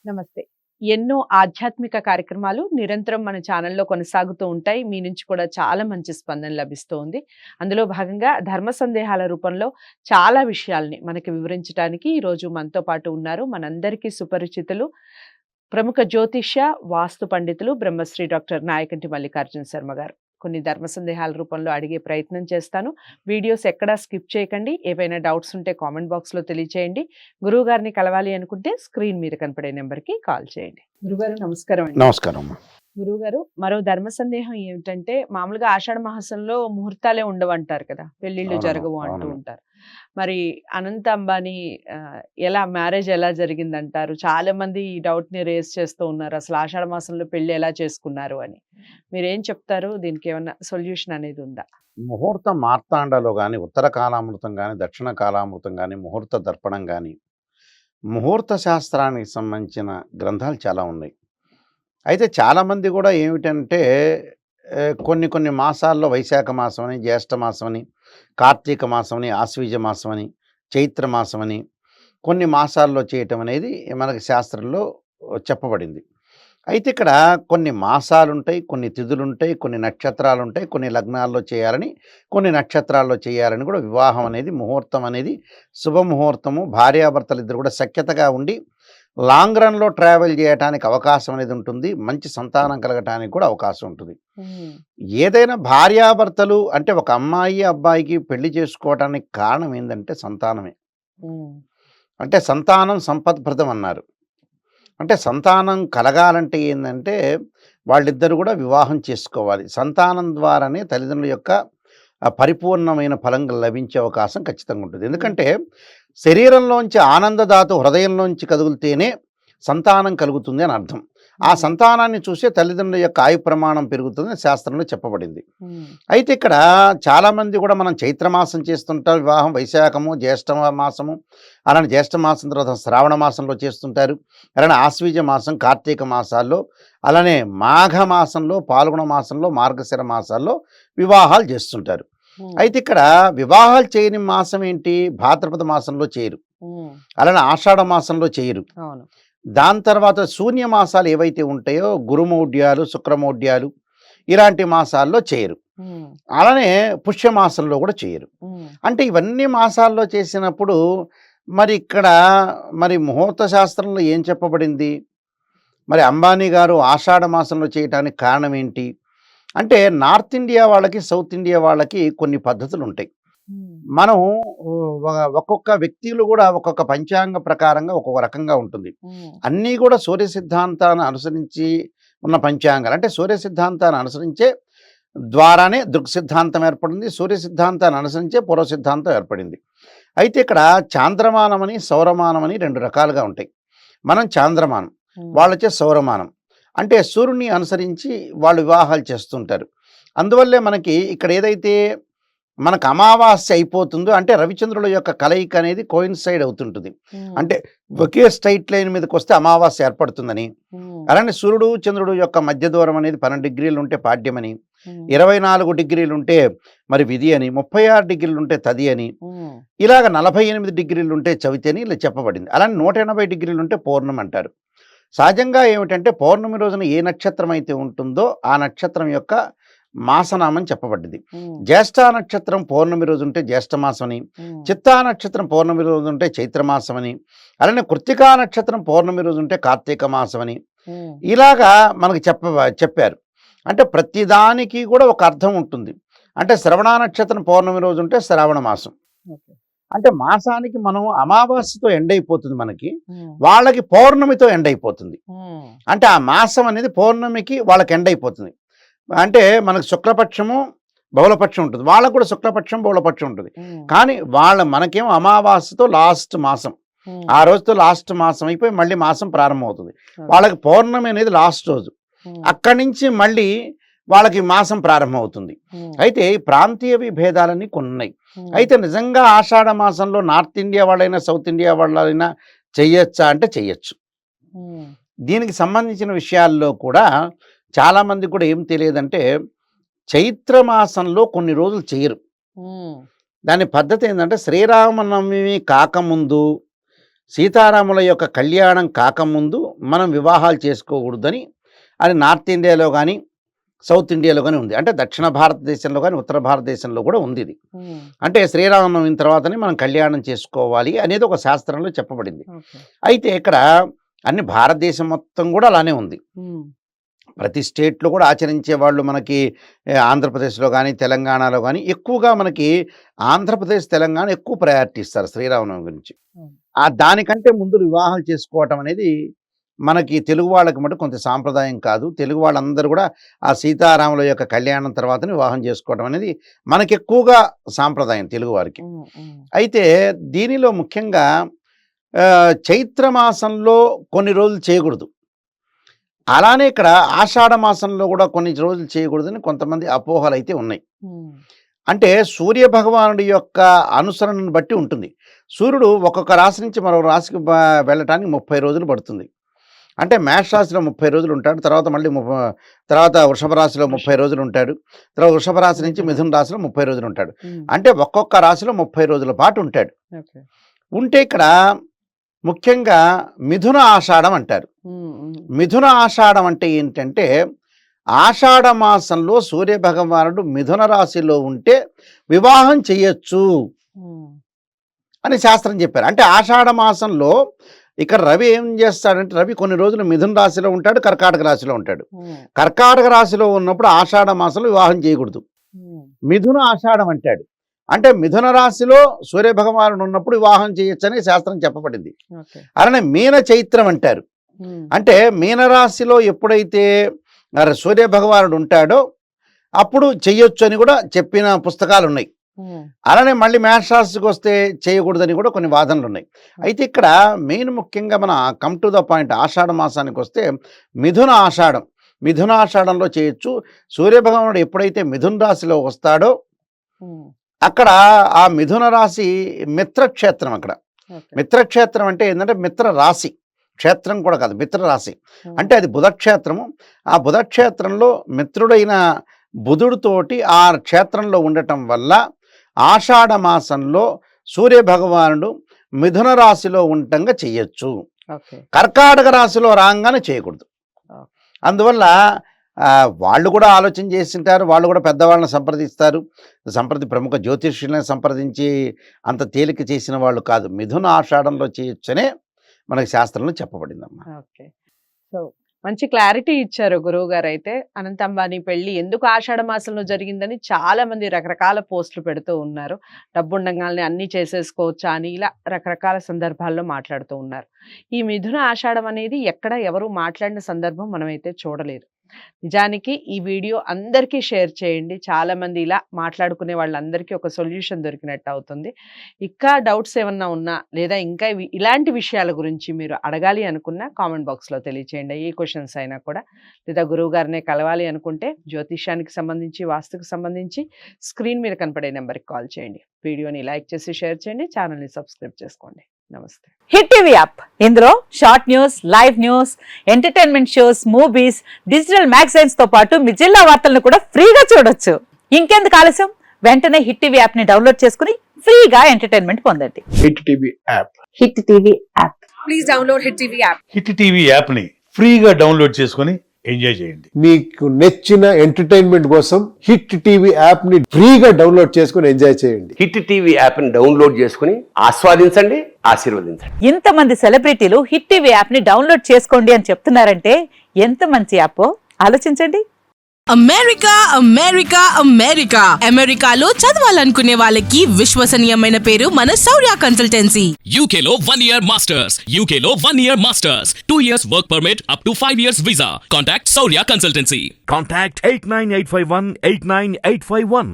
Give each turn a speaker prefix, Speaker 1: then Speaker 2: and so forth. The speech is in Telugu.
Speaker 1: నమస్తే. ఎన్నో ఆధ్యాత్మిక కార్యక్రమాలు నిరంతరం మన ఛానల్‌లో కొనసాగుతూ ఉంటాయి. మీ నుంచి కూడా చాలా మంచి స్పందన లభిస్తూ ఉంది. అందులో భాగంగా ధర్మ సందేహాల రూపంలో చాలా విషయాల్ని మనకి వివరించటానికి ఈరోజు మనతో పాటు ఉన్నారు. మనందరికీ సుపరిచితులు, ప్రముఖ జ్యోతిష్య, వాస్తు పండితులు బ్రహ్మశ్రీ డాక్టర్ నాయకంటి మల్లికార్జున శర్మ గారు. కొన్ని ధర్మ సందేహాల రూపంలో అడిగే ప్రయత్నం చేస్తాను. వీడియోస్ ఎక్కడా స్కిప్ చేయకండి. ఏవైనా డౌట్స్ ఉంటే కామెంట్ బాక్స్‌లో తెలియచేయండి. గురువుగారిని కలవాలి అనుకుంటే స్క్రీన్ మీద కనపడే నెంబర్‌కి కాల్ చేయండి. గురుగారు నమస్కారం అండి.
Speaker 2: నమస్కారం అమ్మా.
Speaker 1: గురువుగారు, మరో ధర్మ సందేహం ఏమిటంటే మామూలుగా ఆషాఢ మాసంలో ముహూర్తాలే ఉండవంటారు కదా! పెళ్ళిళ్ళు
Speaker 2: అవునమ్మా.
Speaker 1: జరగవు అంటూ
Speaker 2: అవునమ్మా.
Speaker 1: ఉంటారు. మరి అనంత అంబానీ ఎలా మ్యారేజ్ ఎలా జరిగిందంటారు? చాలా మంది ఈ డౌట్‌ని రేజ్ చేస్తూ ఉన్నారు. అసలు ఆషాఢ మాసంలో పెళ్లి ఎలా చేసుకున్నారు అని. మీరేం చెప్తారు? దీనికేమన్నా సొల్యూషన్ అనేది ఉందా?
Speaker 2: ముహూర్త మార్తాండలో గాని, ఉత్తర కాలామృతం గాని, దక్షిణ కాలామృతం గాని, ముహూర్త దర్పణం గాని, ముహూర్త శాస్త్రానికి సంబంధించిన గ్రంథాలు చాలా ఉన్నాయి. అయితే చాలామంది కూడా ఏమిటంటే కొన్ని కొన్ని మాసాల్లో వైశాఖ మాసమని, జ్యేష్ఠ మాసమని, కార్తీక మాసమని, ఆశ్వీజ మాసమని, చైత్ర మాసమని కొన్ని మాసాల్లో చేయటం అనేది మనకి శాస్త్రంలో చెప్పబడింది. అయితే ఇక్కడ కొన్ని మాసాలుంటాయి, కొన్ని తిథులుంటాయి, కొన్ని నక్షత్రాలుంటాయి, కొన్ని లగ్నాల్లో చేయాలని, కొన్ని నక్షత్రాల్లో చేయాలని కూడా వివాహం అనేది, ముహూర్తం అనేది శుభముహూర్తము. భార్యాభర్తలిద్దరు కూడా సఖ్యతగా ఉండి లాంగ్ రన్‌లో ట్రావెల్ చేయటానికి అవకాశం అనేది ఉంటుంది. మంచి సంతానం కలగటానికి కూడా అవకాశం ఉంటుంది.
Speaker 1: హ్మ్.
Speaker 2: ఏదైనా భార్యాభర్తలు అంటే ఒక అమ్మాయి, అబ్బాయికి పెళ్లి చేసుకోవటానికి కారణం ఏందంటే సంతానమే.
Speaker 1: హ్మ్.
Speaker 2: అంటే సంతానం సంపత్ప్రదం అన్నారు. అంటే సంతానం కలగాలంటే ఏందంటే వాళ్ళిద్దరూ కూడా వివాహం చేసుకోవాలి. సంతానం ద్వారానే తల్లిదండ్రుల యొక్క పరిపూర్ణమైన ఫలం లభించే అవకాశం ఖచ్చితంగా ఉంటుంది.
Speaker 1: హ్మ్.
Speaker 2: ఎందుకంటే శరీరంలోంచి ఆనందదాత హృదయంలోంచి కదులుతేనే సంతానం కలుగుతుంది అని అర్థం. ఆ
Speaker 1: హ్మ్.
Speaker 2: సంతానాన్ని చూసే తల్లిదండ్రుల యొక్క ఆయు ప్రమాణం పెరుగుతుందని శాస్త్రంలో చెప్పబడింది.
Speaker 1: హ్మ్.
Speaker 2: అయితే ఇక్కడ చాలామంది కూడా మనం చైత్రమాసం చేస్తుంటారు వివాహం, వైశాఖము, జ్యేష్ఠ మాసము, అలానే జ్యేష్ఠ మాసం తర్వాత శ్రావణ మాసంలో చేస్తుంటారు, అలానే ఆశ్వీజ మాసం, కార్తీక మాసాల్లో, అలానే మాఘ మాసంలో, పాల్గొన మాసంలో, మార్గశిర మాసాల్లో వివాహాలు చేస్తుంటారు.
Speaker 1: హ్మ్.
Speaker 2: అయితే ఇక్కడ వివాహాలు చేయని మాసం ఏంటి? భాద్రపద మాసంలో చేయరు,
Speaker 1: హ్మ్.
Speaker 2: అలానే ఆషాఢ మాసంలో చేయరు.
Speaker 1: అవును.
Speaker 2: దాని తర్వాత శూన్య మాసాలు ఏవైతే ఉంటాయో గురుమౌఢ్యాలు, శుక్రమౌఢ్యాలు ఇలాంటి మాసాల్లో చేయరు.
Speaker 1: హ్మ్.
Speaker 2: అలానే పుష్యమాసంలో కూడా చేయరు.
Speaker 1: హ్మ్.
Speaker 2: అంటే ఇవన్నీ మాసాల్లో చేసినప్పుడు మరి ఇక్కడ మరి ముహూర్త శాస్త్రంలో ఏం చెప్పబడింది? మరి అంబానీ గారు ఆషాఢ మాసంలో చేయటానికి కారణం ఏంటి? అంటే నార్త్ ఇండియా వాళ్ళకి, సౌత్ ఇండియా వాళ్ళకి కొన్ని పద్ధతులుంటాయి.
Speaker 1: హ్మ్.
Speaker 2: మనం ఒక్కొక్క వ్యక్తులు కూడా ఒక్కొక్క పంచాంగ ప్రకారంగా ఒక్కొక్క రకంగా ఉంటుంది.
Speaker 1: హ్మ్.
Speaker 2: అన్నీ కూడా సూర్య సిద్ధాంతాన్ని అనుసరించి ఉన్న పంచాంగాలు. అంటే సూర్య సిద్ధాంతాన్ని అనుసరించే ద్వారానే దృక్ సిద్ధాంతం ఏర్పడింది. సూర్య సిద్ధాంతాన్ని అనుసరించే పూర్వ సిద్ధాంతం ఏర్పడింది. అయితే ఇక్కడ చాంద్రమానమని, సౌరమానమని 2 రకాలుగా ఉంటాయి. మనం చాంద్రమానం,
Speaker 1: హ్మ్.
Speaker 2: వాళ్ళొచ్చే సౌరమానం. అంటే సూర్యుడిని అనుసరించి వాళ్ళు వివాహాలు చేస్తుంటారు. అందువల్లే మనకి ఇక్కడ ఏదైతే మనకు అమావాస్య అయిపోతుందో అంటే రవిచంద్రుల యొక్క కలయిక అనేది కోయిన్సైడ్ అవుతుంటుంది.
Speaker 1: హ్మ్.
Speaker 2: అంటే ఒకే స్ట్రెయిట్ లైన్ మీదకొస్తే అమావాస్య ఏర్పడుతుందని.
Speaker 1: హ్మ్.
Speaker 2: అలానే సూర్యుడు, చంద్రుడు యొక్క మధ్య దూరం అనేది 12 డిగ్రీలు ఉంటే పాడ్యమని,
Speaker 1: హ్మ్.
Speaker 2: 24 డిగ్రీలు ఉంటే మరి విధి అని, 36 డిగ్రీలు ఉంటే తది అని,
Speaker 1: హ్మ్.
Speaker 2: ఇలాగ 48 డిగ్రీలు ఉంటే చవితి అని ఇలా చెప్పబడింది. అలానే 180 డిగ్రీలు ఉంటే పౌర్ణమి అంటారు. సహజంగా ఏమిటంటే పౌర్ణమి రోజున ఏ నక్షత్రం అయితే ఉంటుందో ఆ నక్షత్రం యొక్క మాసనామని చెప్పబడ్డది.
Speaker 1: హ్మ్.
Speaker 2: జ్యేష్ఠ నక్షత్రం పౌర్ణమి రోజు ఉంటే జ్యేష్ఠమాసమని,
Speaker 1: హ్మ్.
Speaker 2: చిత్తా నక్షత్రం పౌర్ణమి రోజు ఉంటే చైత్రమాసమని, అలానే కృత్తికా నక్షత్రం పౌర్ణమి రోజు ఉంటే కార్తీక మాసమని,
Speaker 1: హ్మ్.
Speaker 2: ఇలాగా మనకు చెప్పారు. అంటే ప్రతిదానికి కూడా ఒక అర్థం ఉంటుంది. అంటే శ్రవణ నక్షత్రం పౌర్ణమి రోజు ఉంటే శ్రావణ మాసం.
Speaker 1: ఓకే.
Speaker 2: అంటే మాసానికి మనం అమావాస్యతో ఎండ్ అయిపోతుంది మనకి.
Speaker 1: హ్మ్.
Speaker 2: వాళ్ళకి పౌర్ణమితో ఎండ్ అయిపోతుంది.
Speaker 1: హ్మ్.
Speaker 2: అంటే ఆ మాసం అనేది పౌర్ణమికి వాళ్ళకి ఎండ్ అయిపోతుంది. అంటే మనకు శుక్లపక్షము, బహుళపక్షం ఉంటుంది. వాళ్ళకి కూడా శుక్లపక్షం, బహుళపక్షం ఉంటుంది.
Speaker 1: హ్మ్.
Speaker 2: కానీ మనకేమో అమావాస్యతో లాస్ట్ మాసం.
Speaker 1: హ్మ్.
Speaker 2: ఆ రోజుతో లాస్ట్ మాసం అయిపోయి మళ్ళీ మాసం ప్రారంభమవుతుంది.
Speaker 1: ఓకే.
Speaker 2: వాళ్ళకి పౌర్ణమి అనేది లాస్ట్ రోజు.
Speaker 1: హ్మ్.
Speaker 2: అక్కడి నుంచి మళ్ళీ వాళ్ళకి మాసం ప్రారంభమవుతుంది.
Speaker 1: హ్మ్.
Speaker 2: అయితే ఈ ప్రాంతీయ విభేదాలన్నీ కొన్నున్నాయి.
Speaker 1: హ్మ్.
Speaker 2: అయితే నిజంగా ఆషాఢ మాసంలో నార్త్ ఇండియా వాళ్ళైనా, సౌత్ ఇండియా వాళ్ళైనా చెయ్యొచ్చా అంటే చెయ్యొచ్చు.
Speaker 1: హ్మ్.
Speaker 2: దీనికి సంబంధించిన విషయాల్లో కూడా చాలామందికి కూడా ఏం తెలియదంటే చైత్రమాసంలో కొన్ని రోజులు చెయ్యరు.
Speaker 1: హ్మ్.
Speaker 2: దాని పద్ధతి ఏందంటే శ్రీరామనవమి కాకముందు, సీతారాముల యొక్క కళ్యాణం కాకముందు మనం వివాహాలు చేసుకోకూడదని అని నార్త్ ఇండియాలో కానీ సౌత్ ఇండియాలో కానీ ఉంది. అంటే దక్షిణ భారతదేశంలో కానీ ఉత్తర భారతదేశంలో కూడా ఉంది ఇది. అంటే శ్రీరామనవమి తర్వాతనే మనం కళ్యాణం చేసుకోవాలి అనేది ఒక శాస్త్రంలో చెప్పబడింది. అయితే ఇక్కడ అన్ని భారతదేశం మొత్తం కూడా అలానే ఉంది. ప్రతి స్టేట్లో కూడా ఆచరించే వాళ్ళు మనకి ఆంధ్రప్రదేశ్లో కానీ తెలంగాణలో కానీ ఎక్కువగా మనకి ఆంధ్రప్రదేశ్ తెలంగాణ ఎక్కువ ప్రయారిటీ ఇస్తారు శ్రీరామనవమి గురించి. దానికంటే ముందు వివాహాలు చేసుకోవటం అనేది మనకి తెలుగు వాళ్ళకి మటు కొంత సాంప్రదాయం కాదు. తెలుగు వాళ్ళందరూ కూడా ఆ సీతారాముల యొక్క కళ్యాణం తర్వాతనే వివాహం చేసుకోవడం అనేది మనకి ఎక్కువగా సాంప్రదాయం తెలుగు వారికి. అయితే దీనిలో ముఖ్యంగా చైత్రమాసంలో కొన్ని రోజులు చేయకూడదు, అలానే ఇక్కడ ఆషాఢ మాసంలో కూడా కొన్ని రోజులు చేయకూడదని కొంతమంది అపోహలు అయితే ఉన్నాయి. అంటే సూర్య భగవానుడి యొక్క అనుసరణను బట్టి ఉంటుంది. సూర్యుడు ఒక్కొక్క రాశి నుంచి మరొక రాశికి వెళ్ళటానికి 30 రోజులు పడుతుంది. అంటే మేష రాశిలో 30 రోజులు ఉంటాడు, తర్వాత మళ్ళీ తర్వాత వృషభ రాశిలో 30 రోజులు ఉంటాడు, తర్వాత వృషభ రాశి నుంచి మిథున రాశిలో 30 రోజులు ఉంటాడు. అంటే ఒక్కొక్క రాశిలో 30 రోజుల పాటు ఉంటాడు. ఉంటే ఇక్కడ ముఖ్యంగా మిథున ఆషాఢం అంటారు. మిథున ఆషాఢం అంటే ఏంటంటే ఆషాఢ మాసంలో సూర్య భగవానుడు మిథున రాశిలో ఉంటే వివాహం చేయొచ్చు అని శాస్త్రం చెప్పారు. అంటే ఆషాఢ మాసంలో ఇక్కడ రవి ఏం చేస్తాడంటే రవి కొన్ని రోజులు మిథున రాశిలో ఉంటాడు, కర్కాటక రాశిలో ఉంటాడు. కర్కాటక రాశిలో ఉన్నప్పుడు ఆషాఢ మాసంలో వివాహం చేయకూడదు, మిథున ఆషాఢం అంటాడు. అంటే మిథున రాశిలో సూర్య భగవానుడు ఉన్నప్పుడు వివాహం చేయొచ్చని శాస్త్రం చెప్పబడింది. అలానే మీన చైత్రం అంటారు. అంటే మీనరాశిలో ఎప్పుడైతే సూర్య భగవానుడు ఉంటాడో అప్పుడు చెయ్యొచ్చు అని కూడా చెప్పిన పుస్తకాలు ఉన్నాయి. అలానే మళ్ళీ మేషరాశికి వస్తే చేయకూడదని కూడా కొన్ని వాదనలు ఉన్నాయి. అయితే ఇక్కడ మెయిన్ ముఖ్యంగా మన కమ్ టు ద పాయింట్ ఆషాఢ మాసానికి వస్తే మిథున ఆషాఢంలో చేయొచ్చు. సూర్యభగవానుడు ఎప్పుడైతే మిథున రాశిలో వస్తాడో అక్కడ ఆ మిథున రాశి మిత్రక్షేత్రం. అక్కడ మిత్రక్షేత్రం అంటే ఏంటంటే మిత్ర రాశి, క్షేత్రం కూడా కాదు, మిత్ర రాశి అంటే అది బుధక్షేత్రము. ఆ బుధక్షేత్రంలో మిత్రుడైన బుధుడితోటి ఆ క్షేత్రంలో ఉండటం వల్ల ఆషాఢ మాసంలో సూర్య భగవానుడు మిథున రాశిలో ఉండటంగా చెయ్యొచ్చు. కర్కాటక రాశిలో రాగానే చేయకూడదు. అందువల్ల వాళ్ళు కూడా ఆలోచన చేసింటారు, వాళ్ళు కూడా పెద్దవాళ్ళని సంప్రదిస్తారు. ప్రముఖ జ్యోతిష్యులను సంప్రదించి అంత తేలిక చేసిన వాళ్ళు కాదు. మిథున ఆషాఢంలో చేయొచ్చనే మనకి శాస్త్రంలో చెప్పబడిందమ్మా.
Speaker 1: ఓకే, సో మంచి క్లారిటీ ఇచ్చారు గురువు గారు. అయితే అనంత అంబానీ పెళ్లి ఎందుకు ఆషాఢ మాసంలో జరిగిందని చాలా మంది రకరకాల పోస్టులు పెడుతూ ఉన్నారు. డబ్బు ఉండగానే అన్ని చేసేసుకోవచ్చా అని ఇలా రకరకాల సందర్భాల్లో మాట్లాడుతూ ఉన్నారు. ఈ మిథున ఆషాఢం అనేది ఎక్కడ ఎవరు మాట్లాడిన సందర్భం మనమైతే చూడలేదు. నిజానికి ఈ వీడియో అందరికీ షేర్ చేయండి. చాలా మంది ఇలా మాట్లాడుకునే వాళ్ళందరికీ ఒక సొల్యూషన్ దొరికినట్టు అవుతుంది. ఇంకా డౌట్స్ ఏమన్నా ఉన్నా లేదా ఇంకా ఇలాంటి విషయాల గురించి మీరు అడగాలి అనుకున్నా కామెంట్ బాక్స్లో తెలియచేయండి. ఏ క్వశ్చన్స్ అయినా కూడా, లేదా గురువు గారినే కలవాలి అనుకుంటే జ్యోతిష్యానికి సంబంధించి వాస్తుకు సంబంధించి స్క్రీన్ మీద కనపడే నెంబర్కి కాల్ చేయండి. వీడియోని లైక్ చేసి షేర్ చేయండి, ఛానల్ని సబ్స్క్రైబ్ చేసుకోండి. నమస్తే.
Speaker 3: హిట్ టీవీ యాప్, ఇందులో short news, live news, entertainment shows, movies, digital magazines తో పాటు మీ జిల్లా వార్తలను కూడా ఫ్రీగా చూడొచ్చు. ఇంకెందుకు ఆలస్యం, వెంటనే హిట్ టీవీ యాప్ ని డౌన్లోడ్ చేసుకుని ఫ్రీగా ఎంటర్టైన్మెంట్ పొందండి.
Speaker 4: Hit TV app,
Speaker 3: hit TV app,
Speaker 5: please download hit TV app.
Speaker 4: Hit TV app ని ఫ్రీగా డౌన్లోడ్ చేసుకుని ఎంజాయ్ చేయండి.
Speaker 6: మీకు నచ్చిన ఎంటర్టైన్మెంట్ కోసం హిట్ టీవీ యాప్ ని ఫ్రీగా డౌన్లోడ్ చేసుకుని ఎంజాయ్ చేయండి.
Speaker 7: హిట్ టీవీ యాప్ ని డౌన్లోడ్ చేసుకుని ఆస్వాదించండి, ఆశీర్వదించండి.
Speaker 3: ఇంతమంది సెలబ్రిటీలు హిట్ టీవీ యాప్ ని డౌన్లోడ్ చేసుకోండి అని చెప్తున్నారంటే ఎంత మంచి యాప్ ఆలోచించండి.
Speaker 5: అమెరికా అమెరికా అమెరికా అమెరికాలో చదవాలనుకునే వాళ్ళకి విశ్వసనీయమైన పేరు మన శౌర్య కన్సల్టెన్సీ.
Speaker 8: UK లో 1 year masters, UK లో 1 year masters, 2 years work permit up to 5 years visa. Contact Saurya Consultancy.
Speaker 9: Contact 89851 89851.